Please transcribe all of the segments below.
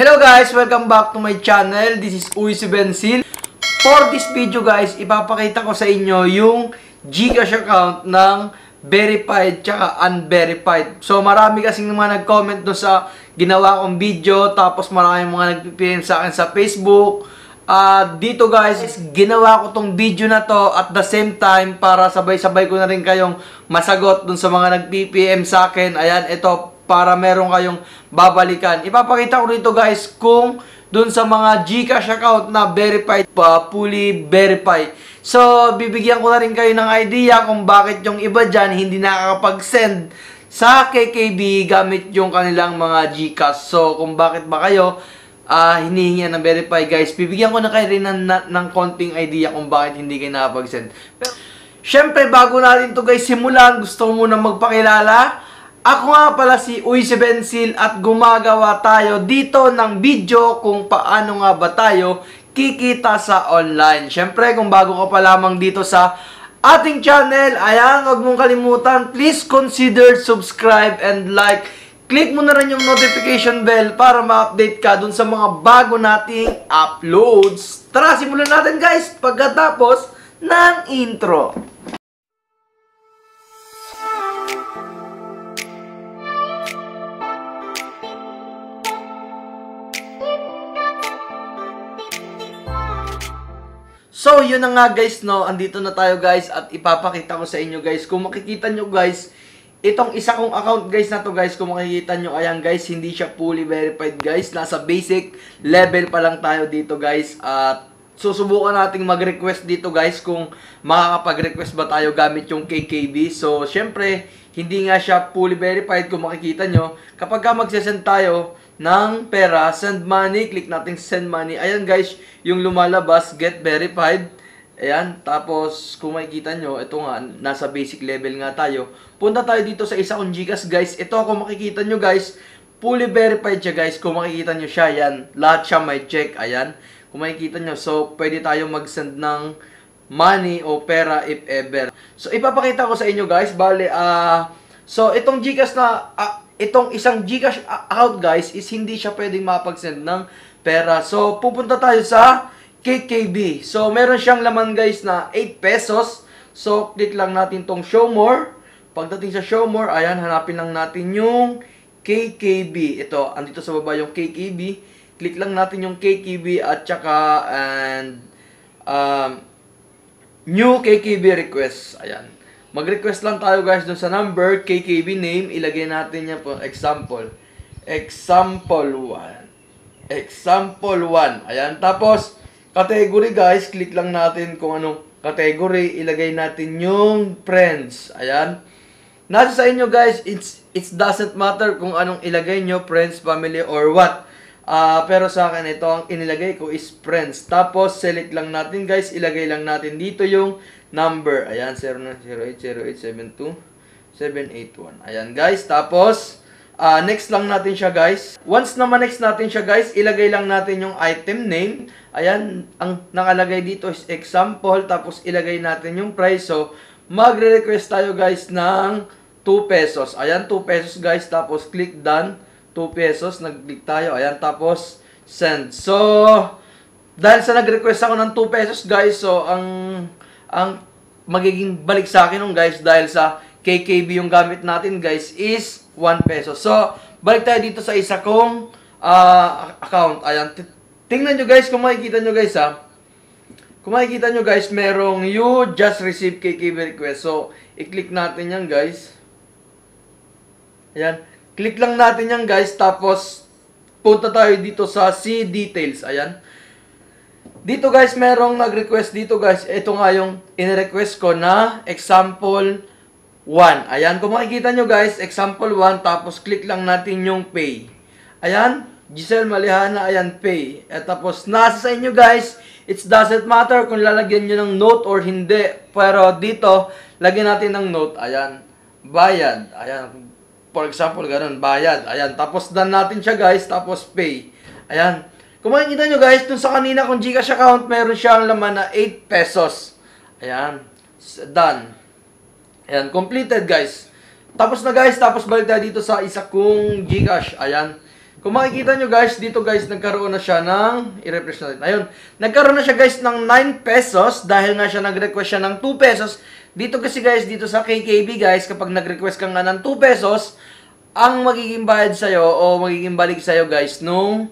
Hello guys! Welcome back to my channel. This is Uy si Bensil. For this video guys, ipapakita ko sa inyo yung GCash account ng verified tsaka unverified. So marami kasing mga nag-comment doon sa ginawa kong video. Tapos marami mga nag-PM sa akin sa Facebook. Dito guys, ginawa ko tong video na to at the same time para sabay-sabay ko na rin kayong masagot dun sa mga nag-PPM sa akin. Ayan, ito para meron kayong babalikan. Ipapakita ko dito guys kung dun sa mga GCash account na verified, fully verified. So, bibigyan ko na rin kayo ng idea kung bakit yung iba dyan hindi nakakapag-send sa KKB gamit yung kanilang mga GCash. So, kung bakit ba kayo hinihingi ng verify guys, bibigyan ko na kayo rin ng konting idea kung bakit hindi kayo nakapag-send. Pero, syempre, bago natin to guys simulan, gusto ko muna magpakilala. Ako nga pala si Uy si Bensil at gumagawa tayo dito ng video kung paano nga ba tayo kikita sa online. Syempre, kung bago ka pa lamang dito sa ating channel, ayan, huwag mong kalimutan, please consider subscribe and like. Click mo na rin yung notification bell para ma-update ka dun sa mga bago nating uploads. Tara, simulan natin guys pagkatapos ng intro. So, yun na nga guys, no? Andito na tayo guys at ipapakita ko sa inyo guys. Kung makikita nyo guys, itong isa kong account guys na to guys, kung makikita nyo, ayan guys, hindi siya fully verified guys. Nasa basic level pa lang tayo dito guys. At susubukan nating mag-request dito guys kung makakapag-request ba tayo gamit yung KKB. So, syempre, hindi nga siya fully verified kung makikita nyo. Kapag ka magsesend tayo ng pera, send money, click natin send money. Ayan guys, yung lumalabas, get verified. Ayan, tapos kung makikita nyo, ito nga, nasa basic level nga tayo. Punta tayo dito sa isa kong GCash guys. Ito kung makikita nyo guys, fully verified siya guys. Kung makikita nyo siya, yan, lahat siya may check. Ayan, kung makikita nyo, so pwede tayo mag-send ng money o pera if ever. So ipapakita ko sa inyo guys, bale, so itong GCash na, itong isang GCash account guys is hindi siya pwedeng mapag-send ng pera. So, pupunta tayo sa KKB. So, meron siyang laman guys na 8 pesos. So, click lang natin tong show more. Pagdating sa show more, ayan, hanapin lang natin yung KKB. Ito, andito sa baba yung KKB. Click lang natin yung KKB at saka new KKB request. Ayan. Mag-request lang tayo guys dun sa number, KKB name, ilagay natin yan po, example 1. Example 1. Ayan, tapos, category guys, click lang natin kung anong category, ilagay natin yung friends. Ayan. Nasa sa inyo guys, it doesn't matter kung anong ilagay nyo, friends, family, or what. Pero sa akin, ito ang inilagay ko is friends. Tapos, select lang natin guys, ilagay lang natin dito yung number. Ayan, 0908-0872-781. Ayan, guys. Tapos, next lang natin siya, guys. Once na ma-next natin siya, guys, ilagay lang natin yung item name. Ayan, ang nakalagay dito is example. Tapos, ilagay natin yung price. So, magre-request tayo, guys, ng 2 pesos. Ayan, 2 pesos, guys. Tapos, click done. 2 pesos. Nag-click tayo. Ayan, tapos, send. So, dahil sa nag-request ako ng 2 pesos, guys, so, ang magiging balik sa akin nung guys dahil sa KKB yung gamit natin guys is 1 peso. So, balik tayo dito sa isa kong account. Ayan, tingnan nyo guys kung makikita nyo guys Kung makikita nyo guys, merong you just received KKB request. So, i-click natin yan guys. Ayan, click lang natin yan guys. Tapos, punta tayo dito sa see details. Ayan. Dito guys, merong nag-request dito guys. Ito nga yung in-request ko na example 1. Ayan, kung makikita nyo guys, example 1, tapos click lang natin yung pay. Ayan, Giselle Malihana, ayan, pay. At tapos, nasa sa inyo guys, it doesn't matter kung lalagyan nyo ng note or hindi. Pero dito, lagyan natin ng note. Ayan, bayad. Ayan, for example, ganun, bayad. Ayan, tapos done natin siya guys, tapos pay. Ayan. Kung makikita nyo guys, dun sa kanina kong GCash account, meron siyang laman na 8 pesos. Ayan. Done. Ayan. Completed guys. Tapos na guys, tapos balik tayo dito sa isa kong GCash. Ayan. Kung makikita nyo guys, dito guys, nagkaroon na siya ng, i-refresh natin. Ayun, nagkaroon na siya guys ng 9 pesos dahil nga siya nag-request siya ng 2 pesos. Dito kasi guys, dito sa KKB guys, kapag nag-request ka nga ng 2 pesos, ang magiging bayad sa'yo o magiging balik sa'yo guys, nung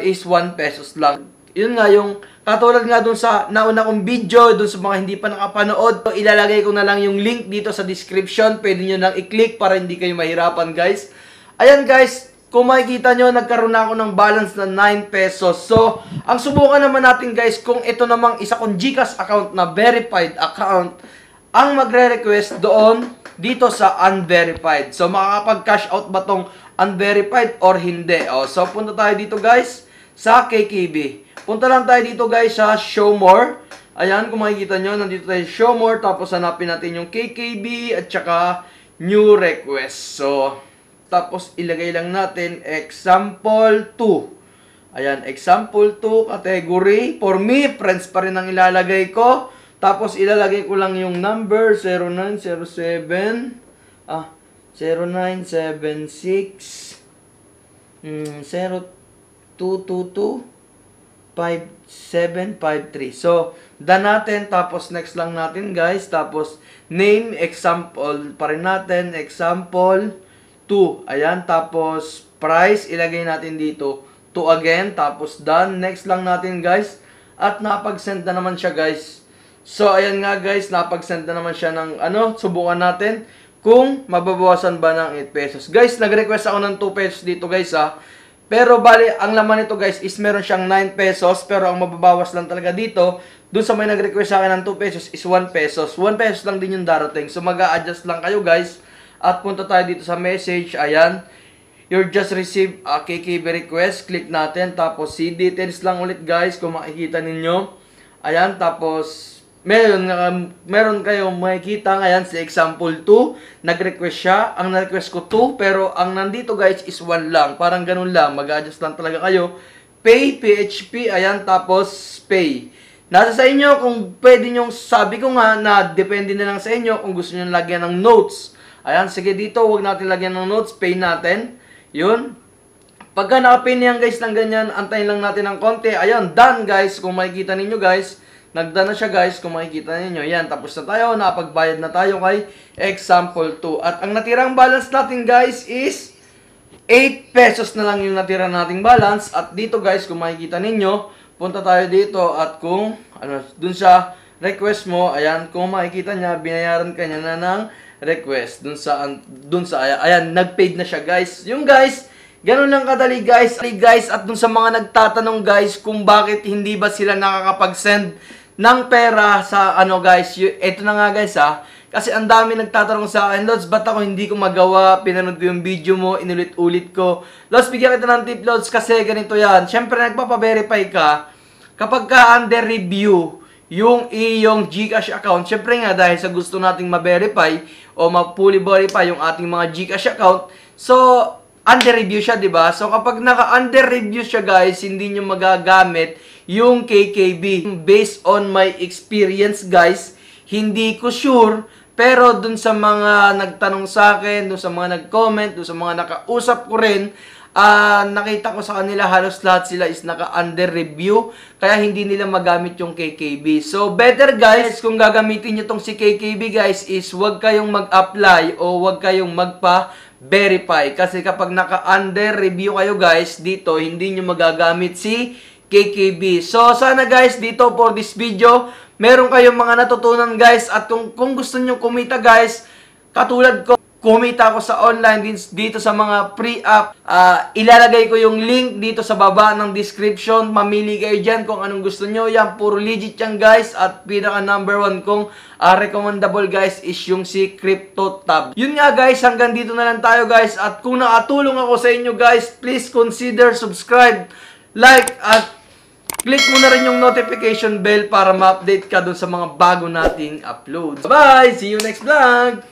is 1 pesos lang. Yun nga, yung katulad nga dun sa nauna kong video, dun sa mga hindi pa nakapanood, ilalagay ko na lang yung link dito sa description. Pwede nyo nang i-click para hindi kayo mahirapan guys. Ayan guys, kung makikita nyo, nagkaroon na ako ng balance na 9 pesos. So, ang subukan naman natin guys, kung ito namang isa kong GCash account na verified account, ang magre-request doon dito sa unverified. So, makakapag-cash out ba tong unverified or hindi? So, punta tayo dito guys sa KKB. Punta lang tayo dito guys sa Show More. Ayan, kung makikita nyo, nandito tayo Show More. Tapos, hanapin natin yung KKB at saka New Request. So, tapos, ilagay lang natin example 2. Ayan, example 2 category. For me, friends pa rin ang ilalagay ko. Tapos, ilalagay ko lang yung number 0907 0976 0222 5753. So, done natin. Tapos, next lang natin guys. Tapos, name, example pa rin natin. Example 2. Ayan, tapos price, ilagay natin dito 2 again, tapos done. Next lang natin guys, at napag-send na naman siya guys. So ayan nga guys, napag-send na naman siya ng subukan natin kung mababawasan ba ng 8 pesos. Guys, nag-request ako ng 2 pesos dito guys pero bali, ang laman nito guys is meron siyang 9 pesos, pero ang mababawas lang talaga dito, dun sa may nag-request sa akin ng 2 pesos is 1 pesos. 1 pesos lang din yung darating. So mag-a-adjust lang kayo guys. At punta tayo dito sa message. Ayan. You just received a KKB request. Click natin. Tapos, see details lang ulit guys. Kung makikita ninyo. Ayan. Tapos, meron kayong makikita. Ayan, si example 2. Nag-request siya. Ang na-request ko 2. Pero, ang nandito guys is 1 lang. Parang ganun lang. Mag-adjust lang talaga kayo. Pay, PHP. Ayan. Tapos, pay. Nasa sa inyo kung pwede nyo, sabi ko nga na depende na lang sa inyo kung gusto nyo lagyan ng notes. Ayan, sige dito, huwag natin lagyan ng notes, pay natin. Yun. Pagka naka-pay niyan guys ng ganyan, antayin lang natin ng konti. Ayan, done guys, kung makikita ninyo guys. Nag-done na siya guys, kung makikita ninyo. Yan, tapos na tayo, napagbayad na tayo kay example 2. At ang natirang balance natin guys is 8 pesos na lang yung natira nating balance. At dito guys, kung makikita ninyo, punta tayo dito at kung, dun sa request mo, ayan, kung makikita niya, binayaran ka niya na ng request dun sa ayan, nag-paid na siya guys. Yung guys, ganun lang kadali guys. At dun sa mga nagtatanong guys kung bakit hindi ba sila nakakapag-send ng pera sa guys, eto na nga guys kasi ang dami nagtatanong sa akin, Lods, ba't ako hindi ko magawa? Pinanood ko yung video mo, inulit-ulit ko. Lods, bigyan kita ng tip, Lods, kasi ganito yan. Siyempre, nagpapa-verify ka kapag ka under review yung iyong GCash account. Siyempre nga, dahil sa gusto nating ma-verify o ma-fully verify yung ating mga GCash account, so, under review siya, diba? So, kapag naka-under review siya, guys, hindi nyo magagamit yung KKB. Based on my experience, guys, hindi ko sure, pero dun sa mga nagtanong sa akin, dun sa mga nag-comment, dun sa mga nakausap ko rin, nakita ko sa kanila halos lahat sila is naka-under review, kaya hindi nila magamit yung KKB. So, better guys, kung gagamitin nyo tong si KKB guys, is wag kayong mag-apply o wag kayong magpa-verify. Kasi kapag naka-under review kayo guys, dito, hindi nyo magagamit si KKB. So, sana guys, dito for this video, meron kayong mga natutunan guys, at kung gusto nyo kumita guys, katulad ko, kumita ako sa online dito sa mga pre-app. Ilalagay ko yung link dito sa baba ng description. Mamili kayo dyan kung anong gusto nyo. Yan, puro legit yan guys. At pinaka number 1 kong recommendable guys is yung si CryptoTab. Yun nga guys, hanggang dito na lang tayo guys. At kung nakatulong ako sa inyo guys, please consider subscribe, like, at click mo na rin yung notification bell para ma-update ka dun sa mga bago nating uploads. Bye! See you next vlog!